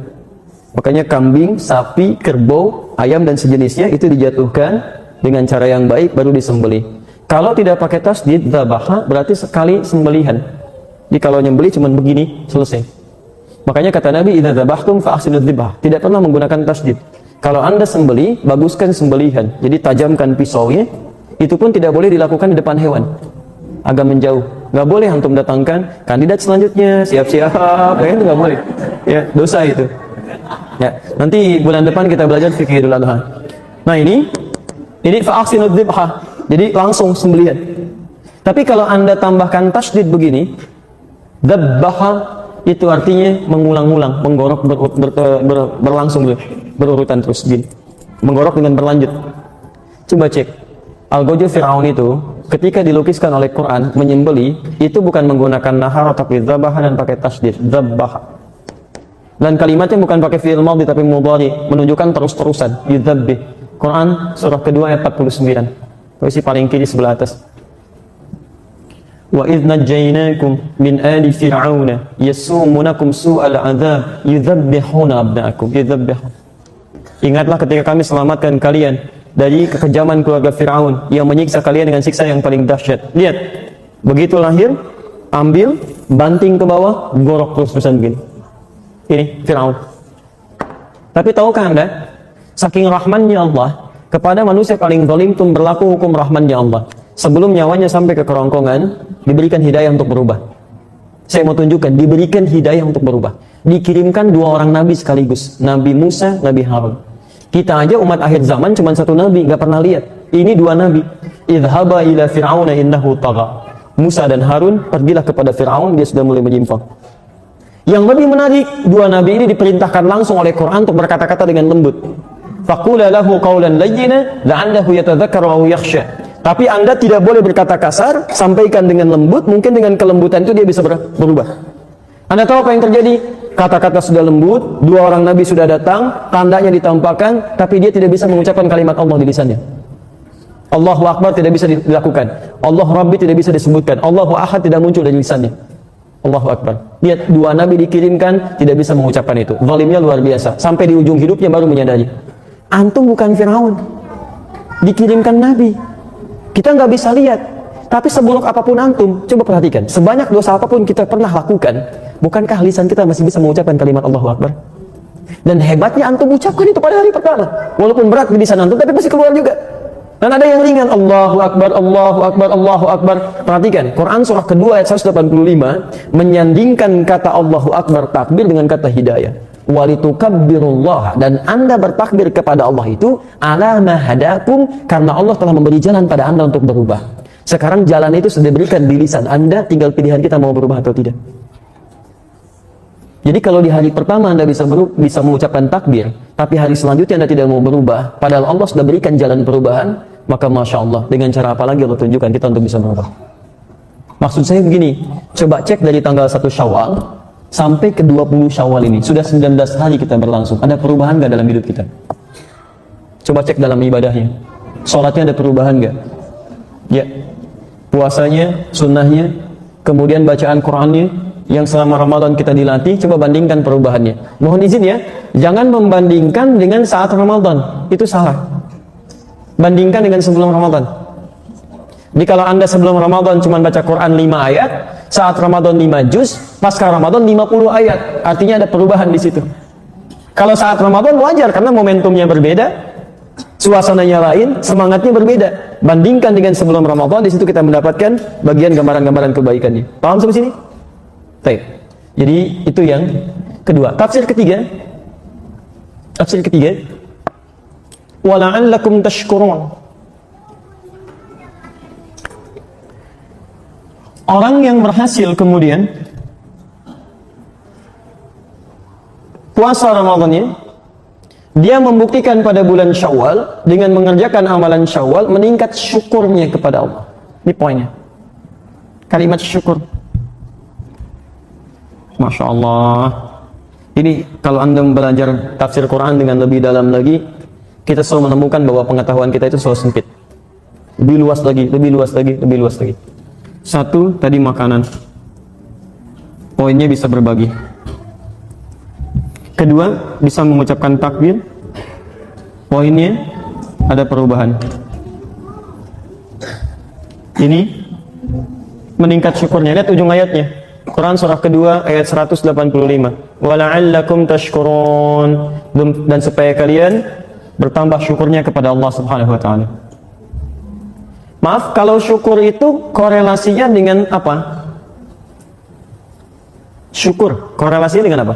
Makanya kambing, sapi, kerbau, ayam dan sejenisnya itu dijatuhkan dengan cara yang baik baru disembelih. Kalau tidak pakai tasydid, dzabaha berarti sekali sembelihan. Jadi kalau nyembelih cuma begini, selesai. Makanya kata Nabi, idza dzabhtum fa ahsinudz dzibhah. Tidak pernah menggunakan tasydid. Kalau Anda sembelih, baguskan sembelihan. Jadi tajamkan pisaunya. Itu pun tidak boleh dilakukan di depan hewan. Agak menjauh. Nggak boleh antum datangkan kandidat selanjutnya, siap-siap, itu nggak boleh. Ya, dosa itu. Ya, nanti bulan depan kita belajar fikih Idul Adha. Nah ini fa'ahsinudz dzibhah. Jadi langsung sembelihan. Tapi kalau Anda tambahkan tasydid begini, dzabbaha itu artinya mengulang-ulang, menggorok berlangsung berurutan terus begini. Menggorok dengan berlanjut. Coba cek. Algojo Fir'aun itu ketika dilukiskan oleh Quran menyembeli itu bukan menggunakan nahara tapi dzabaha dan pakai tasydid, dzabbaha. Dan kalimatnya bukan pakai fi'il madhi tapi mudhari, menunjukkan terus-terusan, yudzabbih. Quran surah kedua ayat 49. Posisi paling kiri sebelah atas. Wa idz najjaynakum min ali fir'auna yasumunakum su'al 'adzab yudzabbihuna abna'akum. Ingatlah ketika kami selamatkan kalian dari kekejaman keluarga Fir'aun yang menyiksa kalian dengan siksa yang paling dahsyat. Lihat, begitu lahir, ambil, banting ke bawah, gorok terus-terusan begini. Ini Fir'aun. Tapi tahukah Anda, saking rahmannya Allah kepada manusia paling zalim itu berlaku hukum rahmannya Allah. Sebelum nyawanya sampai ke kerongkongan, diberikan hidayah untuk berubah. Saya mau tunjukkan, diberikan hidayah untuk berubah. Dikirimkan 2 orang nabi sekaligus, Nabi Musa, Nabi Harun. Kita aja umat akhir zaman cuma 1 nabi, nggak pernah lihat. Ini 2 nabi. Idhaba ila fir'auna innahu tagha. Musa dan Harun pergilah kepada Fir'aun, dia sudah mulai menyimpang. Yang lebih menarik, 2 nabi ini diperintahkan langsung oleh Quran untuk berkata-kata dengan lembut. Faqula lahu qawlan layyina la'allahu yatadhakkaru aw yakhsha. Tapi Anda tidak boleh berkata kasar, sampaikan dengan lembut, mungkin dengan kelembutan itu dia bisa berubah. Anda tahu apa yang terjadi? Kata-kata sudah lembut, 2 orang nabi sudah datang, tandanya ditampakkan, tapi dia tidak bisa mengucapkan kalimat Allah di lisannya. Allahu Akbar tidak bisa dilakukan. Allah Rabbi tidak bisa disebutkan. Allahu Ahad tidak muncul dari lisannya. Allahu Akbar. Lihat, 2 nabi dikirimkan, tidak bisa mengucapkan itu. Zalimnya luar biasa. Sampai di ujung hidupnya baru menyadari. Antum bukan Fir'aun. dikirimkan Nabi. Kita nggak bisa lihat. Tapi seburuk apapun antum, coba perhatikan. Sebanyak dosa apapun kita pernah lakukan, bukankah lisan kita masih bisa mengucapkan kalimat Allahu Akbar? Dan hebatnya antum ucapkan itu pada hari pertama. Walaupun berat di lisan antum, tapi pasti keluar juga. Dan ada yang ringan, Allahu Akbar, Allahu Akbar, Allahu Akbar. Perhatikan, Quran surah kedua ayat 185 menyandingkan kata Allahu Akbar takbir dengan kata hidayah. Walitukabbirullah, dan Anda bertakbir kepada Allah itu ala ma hadakum, karena Allah telah memberi jalan pada Anda untuk berubah. Sekarang jalan itu sudah diberikan di lisan Anda, tinggal pilihan kita mau berubah atau tidak. Jadi kalau di hari pertama Anda bisa mengucapkan takbir, tapi hari selanjutnya Anda tidak mau berubah, padahal Allah sudah berikan jalan perubahan, maka Masya Allah, dengan cara apa lagi Allah tunjukkan kita untuk bisa berubah. Maksud saya begini, coba cek dari tanggal 1 Syawal sampai ke 20 Syawal ini, sudah 19 hari kita berlangsung, ada perubahan nggak dalam hidup kita? Coba cek dalam ibadahnya, sholatnya ada perubahan nggak? Ya, puasanya, sunnahnya, kemudian bacaan Qurannya, yang selama Ramadan kita dilatih, coba bandingkan perubahannya. Mohon izin ya, jangan membandingkan dengan saat Ramadan, itu salah. Bandingkan dengan sebelum Ramadan. Jadi kalau Anda sebelum Ramadan cuma baca Quran 5 ayat, saat Ramadan 5 juz, pasca Ramadan 50 ayat, artinya ada perubahan di situ. Kalau saat Ramadan wajar karena momentumnya berbeda, suasananya lain, semangatnya berbeda. Bandingkan dengan sebelum Ramadan, di situ kita mendapatkan bagian gambaran-gambaran kebaikannya. Paham sampai sini? Baik. Jadi itu yang kedua. Tafsir ketiga. Wala'allakum tashkurun. Orang yang berhasil kemudian puasa Ramadannya, dia membuktikan pada bulan Syawal dengan mengerjakan amalan Syawal, meningkat syukurnya kepada Allah. Ini poinnya. Kalimat syukur. Masya Allah. Ini kalau Anda belajar tafsir Quran dengan lebih dalam lagi, kita selalu menemukan bahwa pengetahuan kita itu selalu sempit. Lebih luas lagi, lebih luas lagi, lebih luas lagi. Satu, tadi makanan. Poinnya bisa berbagi. Kedua, bisa mengucapkan takbir. Poinnya ada perubahan. Ini meningkat syukurnya. Lihat ujung ayatnya. Quran surah kedua ayat 185. Wala'allakum tashkurun, dan supaya kalian bertambah syukurnya kepada Allah Subhanahu wa taala. Maaf, kalau syukur itu korelasinya dengan apa? Syukur korelasinya dengan apa?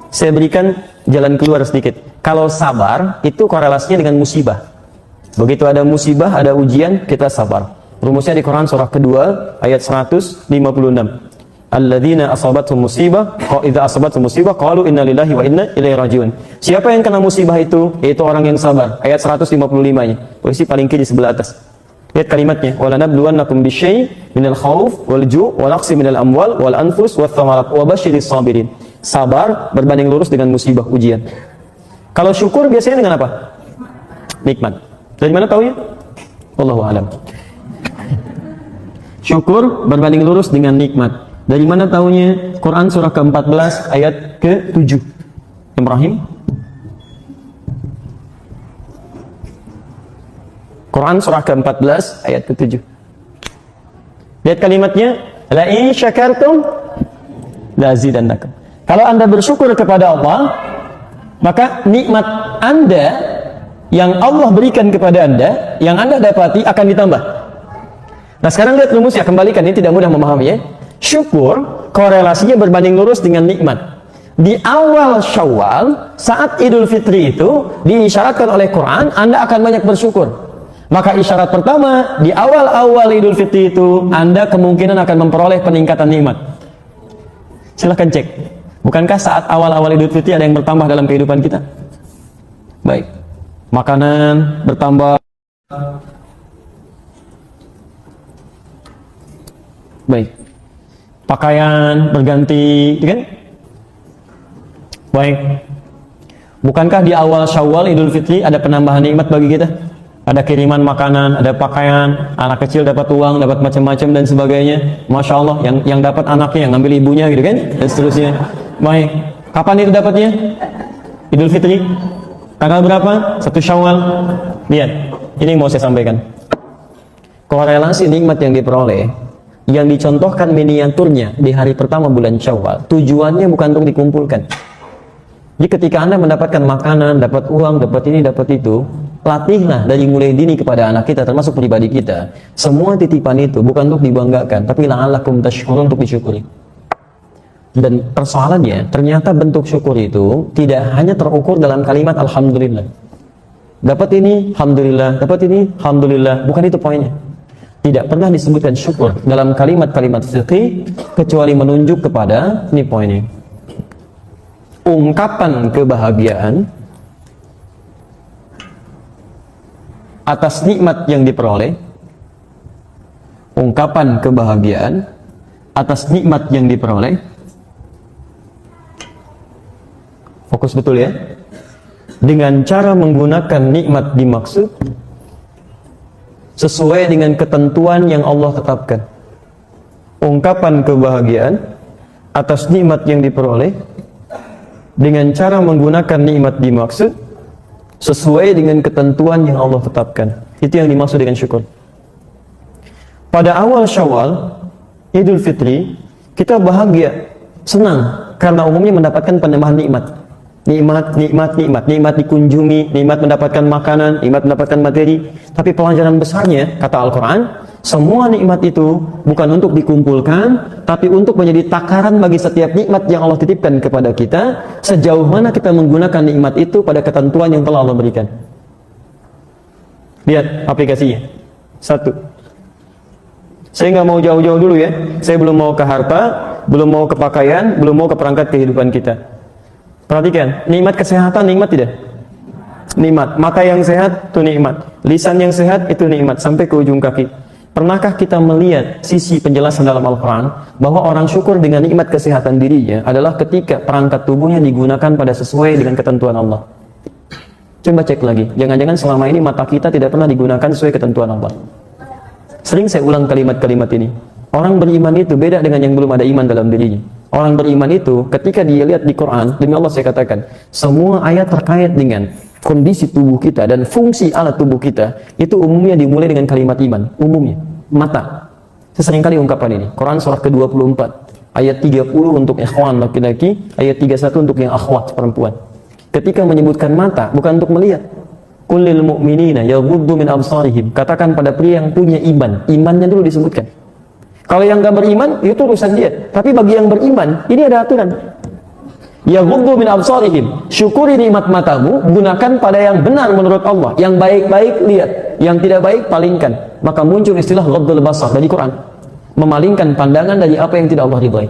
Saya berikan jalan keluar sedikit. Kalau sabar itu korelasinya dengan musibah. Begitu ada musibah, ada ujian, kita sabar. Rumusnya di Quran surah kedua ayat 156. Alladzina asabatuhum musibah, idza asabatuhum musibah qalu inna lillahi wa inna ilaihi rajiun. Siapa yang kena musibah itu? Yaitu orang yang sabar. Ayat 155-nya. Posisi paling kiri sebelah atas. Lihat kalimatnya. Wa lanabluwannakum bisyai' minal khauf wal ju' wa naqsi minal amwal wal anfus wath thamarat wa basyiris sabirin. Sabar berbanding lurus dengan musibah, ujian. Kalau syukur biasanya dengan apa? Nikmat. Dari mana taunya? Wallahu a'lam. Syukur berbanding lurus dengan nikmat. Dari mana taunya? Quran surah ke-14 ayat ke-7. Ibrahim. Quran surah ke-14 ayat ke-7. Lihat kalimatnya, la in syakartum la azidannakum. Kalau Anda bersyukur kepada Allah, maka nikmat Anda yang Allah berikan kepada Anda, yang Anda dapati akan ditambah. Nah sekarang lihat rumusnya, kembalikan, ini tidak mudah memahami ya. Syukur korelasinya berbanding lurus dengan nikmat. Di awal Syawal, saat Idul Fitri itu diisyaratkan oleh Quran, Anda akan banyak bersyukur. Maka isyarat pertama, di awal-awal Idul Fitri itu Anda kemungkinan akan memperoleh peningkatan nikmat. Silahkan cek. Bukankah saat awal-awal Idul Fitri ada yang bertambah dalam kehidupan kita? Baik. Makanan bertambah. Baik. Pakaian berganti, kan? Baik. Bukankah di awal Syawal Idul Fitri ada penambahan nikmat bagi kita? Ada kiriman makanan, ada pakaian, anak kecil dapat uang, dapat macam-macam dan sebagainya. Masya Allah, yang dapat anaknya, yang ngambil ibunya gitu kan? Dan seterusnya. Baik. Kapan itu dapatnya? Idul Fitri? Tanggal berapa? 1 Syawal. Lihat, ini mau saya sampaikan. Korelasi nikmat yang diperoleh, yang dicontohkan miniaturnya di hari pertama bulan Syawal, tujuannya bukan untuk dikumpulkan. Jadi ketika Anda mendapatkan makanan, dapat uang, dapat ini, dapat itu, latihlah dari mulai dini kepada anak kita, termasuk pribadi kita. Semua titipan itu bukan untuk dibanggakan, tapi la'allakum tashkurun, untuk disyukuri. Dan persoalannya, ternyata bentuk syukur itu tidak hanya terukur dalam kalimat Alhamdulillah. Dapat ini, Alhamdulillah. Dapat ini, Alhamdulillah. Bukan itu poinnya. Tidak pernah disebutkan syukur dalam kalimat-kalimat fiqih kecuali menunjuk kepada, ini poinnya, ungkapan kebahagiaan atas nikmat yang diperoleh, ungkapan kebahagiaan atas nikmat yang diperoleh. Fokus betul ya. Dengan cara menggunakan nikmat dimaksud sesuai dengan ketentuan yang Allah tetapkan. Ungkapan kebahagiaan atas nikmat yang diperoleh dengan cara menggunakan nikmat dimaksud sesuai dengan ketentuan yang Allah tetapkan. Itu yang dimaksud dengan syukur. Pada awal Syawal, Idul Fitri, kita bahagia, senang karena umumnya mendapatkan penambahan nikmat. Nikmat dikunjungi, nikmat mendapatkan makanan, nikmat mendapatkan materi. Tapi pelajaran besarnya, kata Al-Quran, semua nikmat itu bukan untuk dikumpulkan, tapi untuk menjadi takaran bagi setiap nikmat yang Allah titipkan kepada kita, sejauh mana kita menggunakan nikmat itu pada ketentuan yang telah Allah berikan. Lihat aplikasinya. 1. Saya nggak mau jauh-jauh dulu ya. Saya belum mau ke harta, belum mau ke pakaian, belum mau ke perangkat kehidupan kita. Perhatikan, nikmat kesehatan, nikmat tidak? Nikmat. Mata yang sehat, itu nikmat. Lisan yang sehat, itu nikmat. Sampai ke ujung kaki. Pernahkah kita melihat sisi penjelasan dalam Al-Quran bahwa orang syukur dengan nikmat kesehatan dirinya adalah ketika perangkat tubuhnya digunakan pada sesuai dengan ketentuan Allah? Coba cek lagi. Jangan-jangan selama ini mata kita tidak pernah digunakan sesuai ketentuan Allah. Sering saya ulang kalimat-kalimat ini. Orang beriman itu beda dengan yang belum ada iman dalam dirinya. Orang beriman itu ketika dia lihat di Quran, demi Allah saya katakan, semua ayat terkait dengan kondisi tubuh kita dan fungsi alat tubuh kita, itu umumnya dimulai dengan kalimat iman. Umumnya, mata. Saya sering kali ungkapan ini. Quran surah ke-24, ayat 30 untuk ikhwan laki-laki, ayat 31 untuk yang akhwat perempuan. Ketika menyebutkan mata, bukan untuk melihat. Kullil mu'minina yaghuddu min absarihim. Katakan pada pria yang punya iman. Imannya dulu disebutkan. Kalau yang gak beriman, itu urusan dia. Tapi bagi yang beriman, ini ada aturan. Yaghuddu min absarihim. Syukuri nikmat matamu, gunakan pada yang benar menurut Allah. Yang baik-baik lihat, yang tidak baik palingkan. Maka muncul istilah ghaddul basar dari Quran. Memalingkan pandangan dari apa yang tidak Allah ridhai.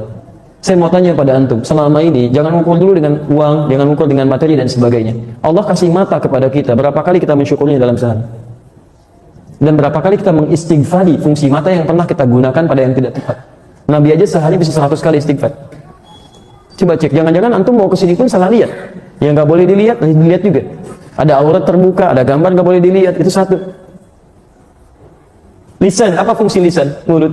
Saya mau tanya pada antum, selama ini jangan ukur dulu dengan uang, jangan ukur dengan materi dan sebagainya. Allah kasih mata kepada kita, berapa kali kita mensyukurnya dalam sehari? Dan berapa kali kita mengistighfari fungsi mata yang pernah kita gunakan pada yang tidak tepat? Nabi aja sehari bisa 100 kali istighfar. Coba cek, jangan-jangan antum mau kesini pun salah lihat. Yang nggak boleh dilihat, dilihat juga. Ada aurat terbuka, ada gambar nggak boleh dilihat, itu satu. Lisan, apa fungsi lisan? Mulut.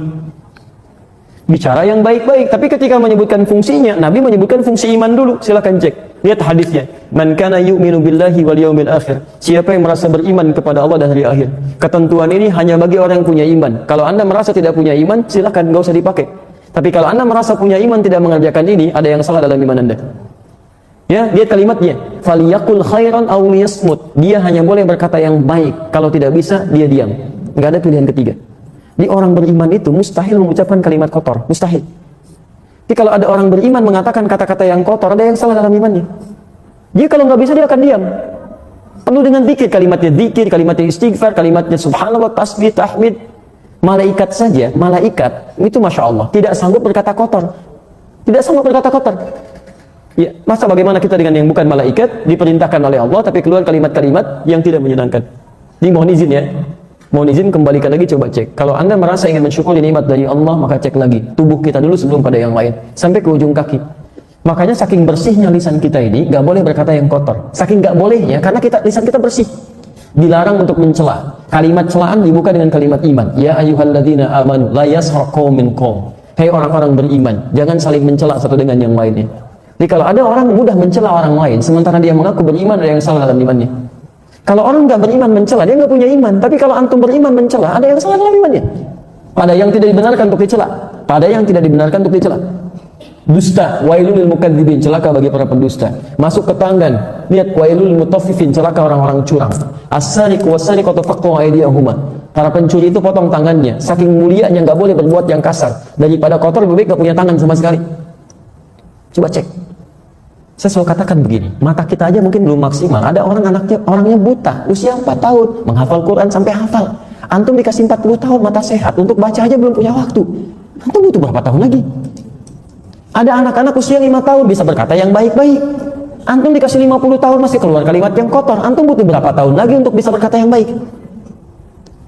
Bicara yang baik-baik, tapi ketika menyebutkan fungsinya, Nabi menyebutkan fungsi iman dulu. Silakan cek, lihat hadisnya. Man kana yu'minu billahi wal yawmil akhir. Siapa yang merasa beriman kepada Allah dan hari akhir. Ketentuan ini hanya bagi orang yang punya iman. Kalau Anda merasa tidak punya iman, silakan, nggak usah dipakai. Tapi kalau Anda merasa punya iman tidak mengerjakan ini, ada yang salah dalam iman Anda. Ya, lihat kalimatnya. Faliyakul khairan aw liyasmut. Dia hanya boleh berkata yang baik. Kalau tidak bisa, dia diam. Nggak ada pilihan ketiga. Di orang beriman itu mustahil mengucapkan kalimat kotor, mustahil. Jadi kalau ada orang beriman mengatakan kata-kata yang kotor, ada yang salah dalam imannya. Dia kalau nggak bisa dia akan diam. Penuh dengan zikir, kalimatnya istighfar, kalimatnya subhanallah, tasbih, tahmid. Malaikat saja, malaikat itu masya Allah tidak sanggup berkata kotor, tidak sanggup berkata kotor. Ya, masa bagaimana kita dengan yang bukan malaikat diperintahkan oleh Allah tapi keluar kalimat-kalimat yang tidak menyenangkan. Ini mohon izin ya. Mohon izin kembalikan lagi, coba cek. Kalau Anda merasa ingin mensyukuri nikmat dari Allah, maka cek lagi tubuh kita dulu sebelum pada yang lain, sampai ke ujung kaki. Makanya saking bersihnya lisan kita ini, gak boleh berkata yang kotor. Saking gak bolehnya, karena lisan kita bersih. Dilarang untuk mencela. Kalimat celaan dibuka dengan kalimat iman. Ya ayyuhalladzina amanu la yaskhar qaumin qaum. Hei orang-orang beriman, jangan saling mencela satu dengan yang lainnya. Jadi kalau ada orang mudah mencela orang lain, sementara dia mengaku beriman, ada yang salah dalam imannya. Kalau orang nggak beriman mencela, dia nggak punya iman. Tapi kalau antum beriman mencela, ada yang salah dalam imannya. Pada yang tidak dibenarkan untuk dicela, pada yang tidak dibenarkan untuk dicela. Dusta, wailul lil mukadzibin, celaka bagi para pendusta. Masuk ke tangan, lihat wailul lil mutaffifin, celaka orang-orang curang. As-sariqu was-sariqatu faqtu aydiyahuma. Para pencuri itu potong tangannya, saking mulianya nggak boleh berbuat yang kasar. Daripada kotor lebih baik nggak punya tangan sama sekali. Coba cek. Saya selalu katakan begini, mata kita aja mungkin belum maksimal. Ada orangnya buta, usia 4 tahun, menghafal Quran sampai hafal. Antum dikasih 40 tahun mata sehat, untuk baca aja belum punya waktu. Antum butuh berapa tahun lagi? Ada anak-anak usia 5 tahun bisa berkata yang baik-baik. Antum dikasih 50 tahun masih keluar kalimat yang kotor. Antum butuh berapa tahun lagi untuk bisa berkata yang baik?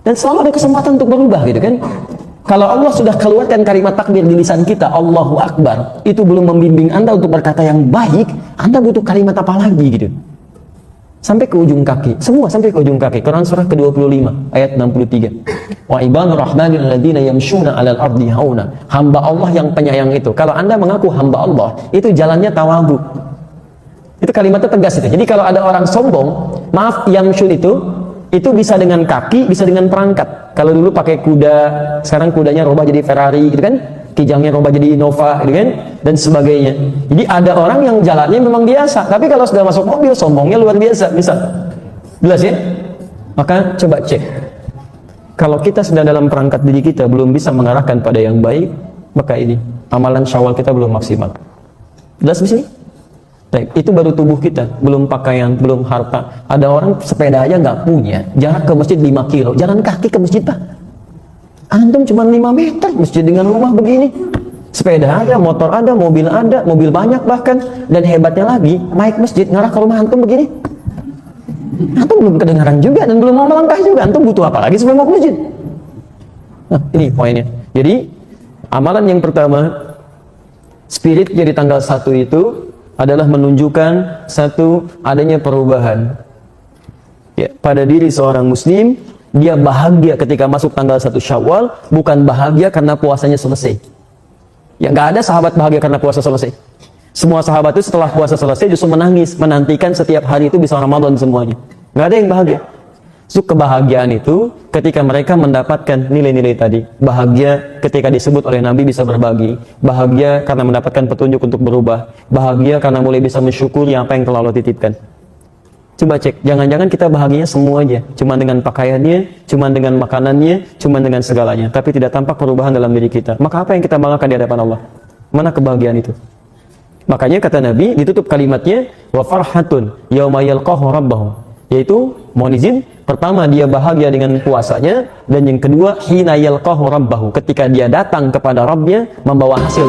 Dan selalu ada kesempatan untuk berubah gitu kan. Kalau Allah sudah keluarkan kalimat takbir di lisan kita, Allahu Akbar, itu belum membimbing Anda untuk berkata yang baik, Anda butuh kalimat apa lagi gitu. Sampai ke ujung kaki, semua sampai ke ujung kaki. Quran surah ke-25 ayat 63. Wa ibadur rahmanil ladzina yamshuna 'alal ardi hauna. Hamba Allah yang penyayang itu. Kalau Anda mengaku hamba Allah, itu jalannya tawadhu. Itu kalimatnya tegas itu. Jadi kalau ada orang sombong, maaf, yamshun itu bisa dengan kaki, bisa dengan perangkat. Kalau dulu pakai kuda, sekarang kudanya rubah jadi Ferrari gitu kan, kijangnya rubah jadi Innova gitu kan, dan sebagainya. Jadi ada orang yang jalannya memang biasa, tapi kalau sudah masuk mobil sombongnya luar biasa, bisa. Jelas ya? Maka coba cek. Kalau kita sedang dalam perangkat diri kita belum bisa mengarahkan pada yang baik, maka ini amalan Syawal kita belum maksimal. Jelas di sini? Baik, itu baru tubuh kita, belum pakaian, belum harta. Ada orang sepeda aja nggak punya, jarak ke masjid 5 kilo, jalan kaki ke masjid Pak. Antum cuma 5 meter, masjid dengan rumah begini. Sepeda ada, motor ada, mobil banyak bahkan. Dan hebatnya lagi, naik masjid, ngarah ke rumah antum begini. Antum belum kedengaran juga dan belum mau melangkah juga. Antum butuh apa lagi sebelum mau ke masjid? Nah, ini poinnya. Jadi, amalan yang pertama, spirit jadi tanggal 1 itu adalah menunjukkan satu adanya perubahan ya, pada diri seorang muslim. Dia bahagia ketika masuk tanggal 1 Syawal, bukan bahagia karena puasanya selesai. Ya nggak ada sahabat bahagia karena puasa selesai. Semua sahabat itu setelah puasa selesai justru menangis, menantikan setiap hari itu bisa Ramadan semuanya. Nggak ada yang bahagia. So, kebahagiaan itu ketika mereka mendapatkan nilai-nilai tadi. Bahagia ketika disebut oleh Nabi bisa berbagi. Bahagia karena mendapatkan petunjuk untuk berubah. Bahagia karena mulai bisa mensyukuri apa yang telah Allah titipkan. Coba cek, jangan-jangan kita bahagianya semua aja. Cuma dengan pakaiannya, cuma dengan makanannya, cuma dengan segalanya. Tapi tidak tampak perubahan dalam diri kita. Maka apa yang kita banggakan di hadapan Allah? Mana kebahagiaan itu? Makanya kata Nabi, ditutup kalimatnya, wa farhatun yauma yalqahu rabbahu. Yaitu, mohon izin, pertama dia bahagia dengan puasanya, dan yang kedua hina yalqahu rabbahu, ketika dia datang kepada Rabbnya membawa hasil.